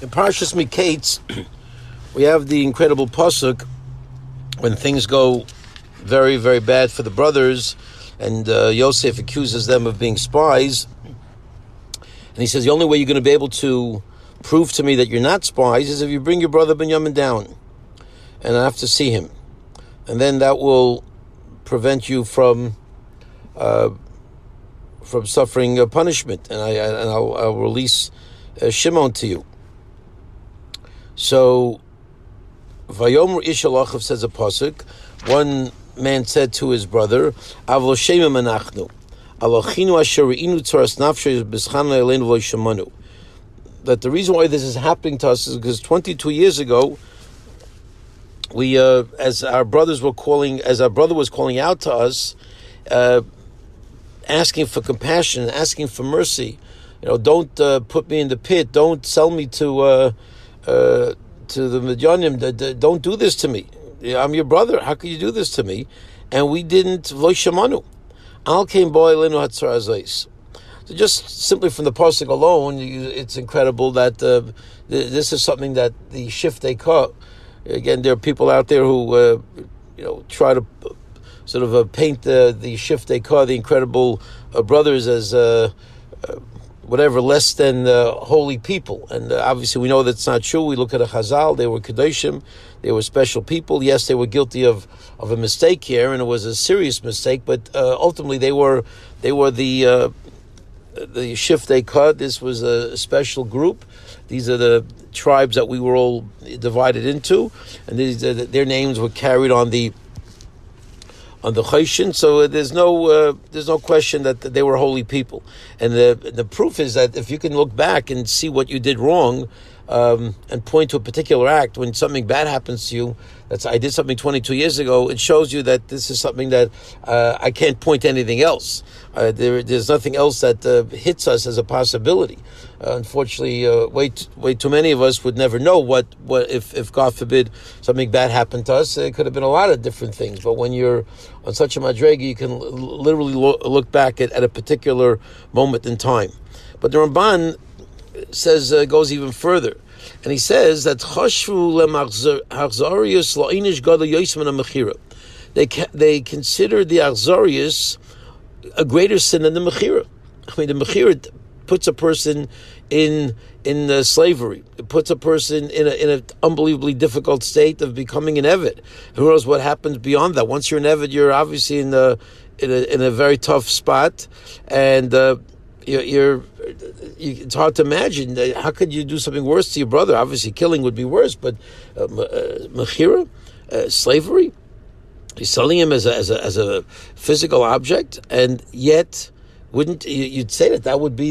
In Parsha Mikeitz, we have the incredible pasuk when things go very, very bad for the brothers, and Yosef accuses them of being spies. And he says, the only way you're going to be able to prove to me that you're not spies is if you bring your brother Binyamin down, and I have to see him. And then that will prevent you from suffering punishment, and I'll release Shimon to you. So, Vayomer Ish Alachav says a pasuk. One man said to his brother, "Avlo Shema Manachnu, Alochinu Asher Reinu Tzaras Nafshe B'Schanu Eleinu V'Lo Shemanu." That the reason why this is happening to us is because 22 years ago, we, as our brother was calling out to us, asking for compassion, asking for mercy. Don't put me in the pit. Don't sell me to the Midyanim. Don't do this to me. I'm your brother. How could you do this to me? And we didn't. Lo shamanu. Al came boy lenu hatzar azais. So just simply from the pasuk alone, it's incredible that this is something that the shiftei kah. Again, there are people out there who try to sort of paint the shiftei kah, the incredible brothers, as whatever, less than holy people. And obviously we know that's not true. We look at a Chazal, they were Kedoshim, they were special people. Yes, they were guilty of a mistake here, and it was a serious mistake, but ultimately they were the Shiftei Kah. This was a special group. These are the tribes that we were all divided into, and their names were carried on the Choshen, so there's no question that they were holy people. And the proof is that if you can look back and see what you did wrong, and point to a particular act when something bad happens to you, I did something 22 years ago, it shows you that this is something that I can't point to anything else. There's nothing else that hits us as a possibility. Unfortunately, way too many of us would never know what if God forbid something bad happened to us. It could have been a lot of different things. But when you're on such a madrega, you can literally look back at a particular moment in time. But the Ramban says goes even further, and he says that they considered the Achzarius a greater sin than the Mechira. I mean, the Mechira puts a person in slavery. It puts a person in an unbelievably difficult state of becoming an Eved. Who knows what happens beyond that? Once you're an Eved, you're obviously in a very tough spot, and it's hard to imagine. How could you do something worse to your brother? Obviously, killing would be worse, but Mechira, slavery. He's selling him as a physical object, and yet you'd say that would be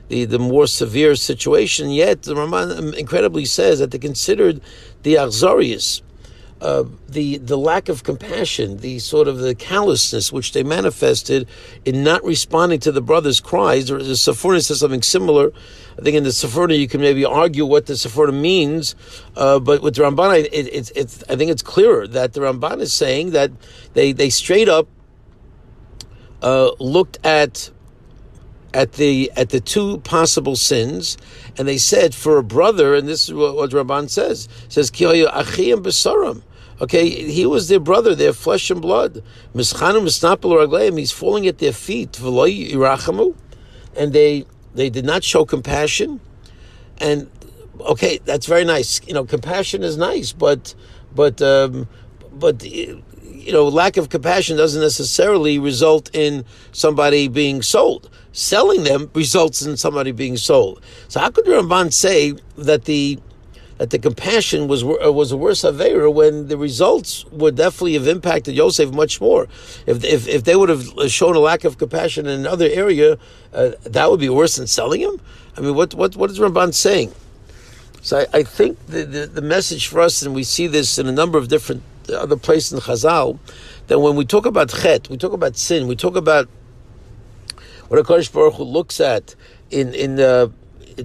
the more severe situation. Yet the Ramban incredibly says that they considered the Achzarius, the lack of compassion, the sort of the callousness which they manifested in not responding to the brother's cries. The Sephorah says something similar. I think in the Sephorah you can maybe argue what the Sephorah means, but with the Ramban, I think it's clearer that the Ramban is saying that they straight up looked at the two possible sins, and they said for a brother, and this is what Ramban says Ki achim b'saram. Okay, he was their brother, their flesh and blood. He's falling at their feet, and they did not show compassion. And okay, that's very nice. Compassion is nice, but lack of compassion doesn't necessarily result in somebody being sold. Selling them results in somebody being sold. So how could the Ramban say that the compassion was a worse aveira when the results would definitely have impacted Yosef much more? If they would have shown a lack of compassion in another area, that would be worse than selling him. I mean, what is Ramban saying? So I think the message for us, and we see this in a number of different other places in Chazal, that when we talk about chet, we talk about sin, we talk about what HaKadosh Baruch Hu looks at in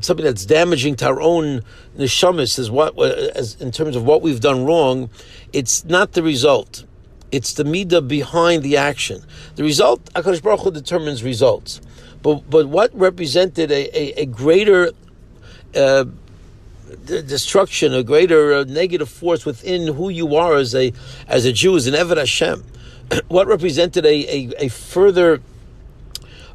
something that's damaging to our own neshamis, as in terms of what we've done wrong. It's not the result; it's the midah behind the action. The result, HaKadosh Baruch Hu determines results, but what represented a greater destruction, a greater negative force within who you are as a Jew, as an Eved Hashem. What represented a further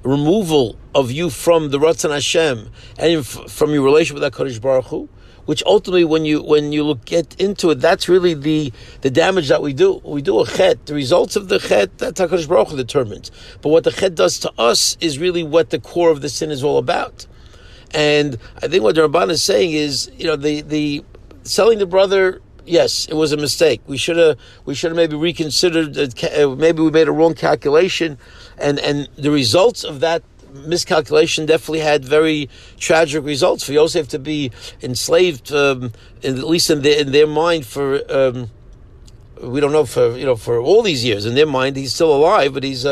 removal of you from the Ratzon Hashem and from your relation with HaKadosh Baruch Hu, which ultimately, when you get into it, that's really the damage that we do. We do a chet. The results of the chet, that's HaKadosh Baruch Hu determines. But what the chet does to us is really what the core of the sin is all about. And I think what the Ramban is saying is, the selling the brother, yes, it was a mistake. We should have maybe reconsidered. Maybe we made a wrong calculation, and the results of that miscalculation definitely had very tragic results. For Yosef to be enslaved, at least in their mind, for we don't know, for all these years. In their mind, he's still alive, but he's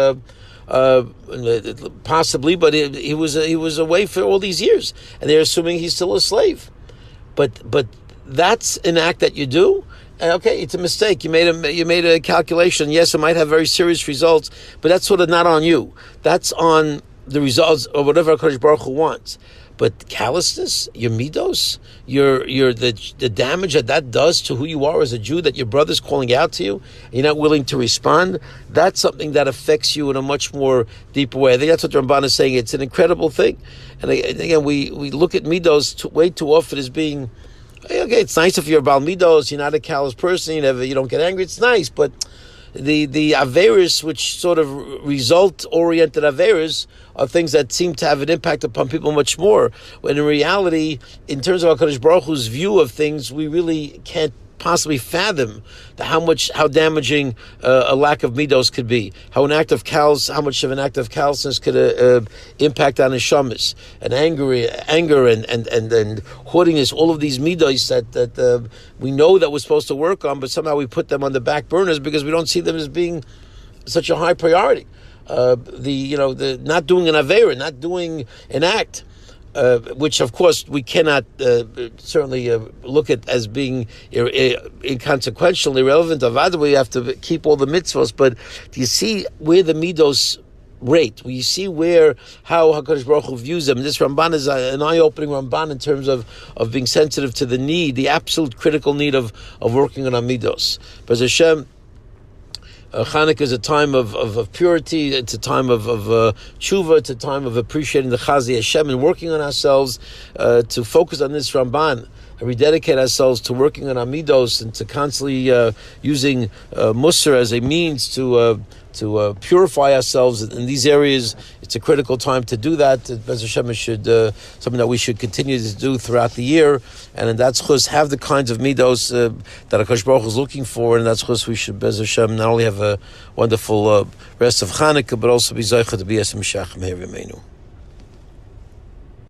possibly, but he was away for all these years, and they're assuming he's still a slave. But that's an act that you do. Okay, it's a mistake. You made a calculation. Yes, it might have very serious results, but that's sort of not on you. That's on the results of whatever HaKadosh Baruch Hu wants. But callousness, your middos, the damage that does to who you are as a Jew, that your brother's calling out to you, you're not willing to respond, that's something that affects you in a much more deeper way. I think that's what the Ramban is saying. It's an incredible thing. And again, we look at middos way too often as being, okay, it's nice if you're a Baal middos, you're not a callous person, you don't get angry, it's nice, but the averis, which sort of result-oriented averis, are things that seem to have an impact upon people much more. When in reality, in terms of HaKadosh Baruch Hu's view of things, we really can't possibly fathom how damaging a lack of middos could be. How much of an act of callousness could impact on neshamas, and anger and haughtiness. All of these middos that we know that we're supposed to work on, but somehow we put them on the back burners because we don't see them as being such a high priority. The not doing an avera, not doing an act, which of course we cannot certainly look at as being inconsequential, irrelevant. Avada, we have to keep all the mitzvos. But do you see where the middos rate? We see how HaKadosh Baruch Hu views them. This Ramban is an eye-opening Ramban in terms of being sensitive to the absolute critical need of working on our middos. But Hashem, Chanukah is a time of purity. It's a time of tshuva. It's a time of appreciating the Chazi Hashem and working on ourselves to focus on this Ramban and rededicate ourselves to working on our middos and to constantly using Musar as a means to purify ourselves in these areas. It's a critical time to do that. Bez Hashem should something that we should continue to do throughout the year, and in that chus have the kinds of middos that HaKadosh Baruch Hu is looking for, and in that chus we should Bez Hashem not only have a wonderful rest of Chanukah, but also be zeicha to be Esem Shach Meir Yameinu.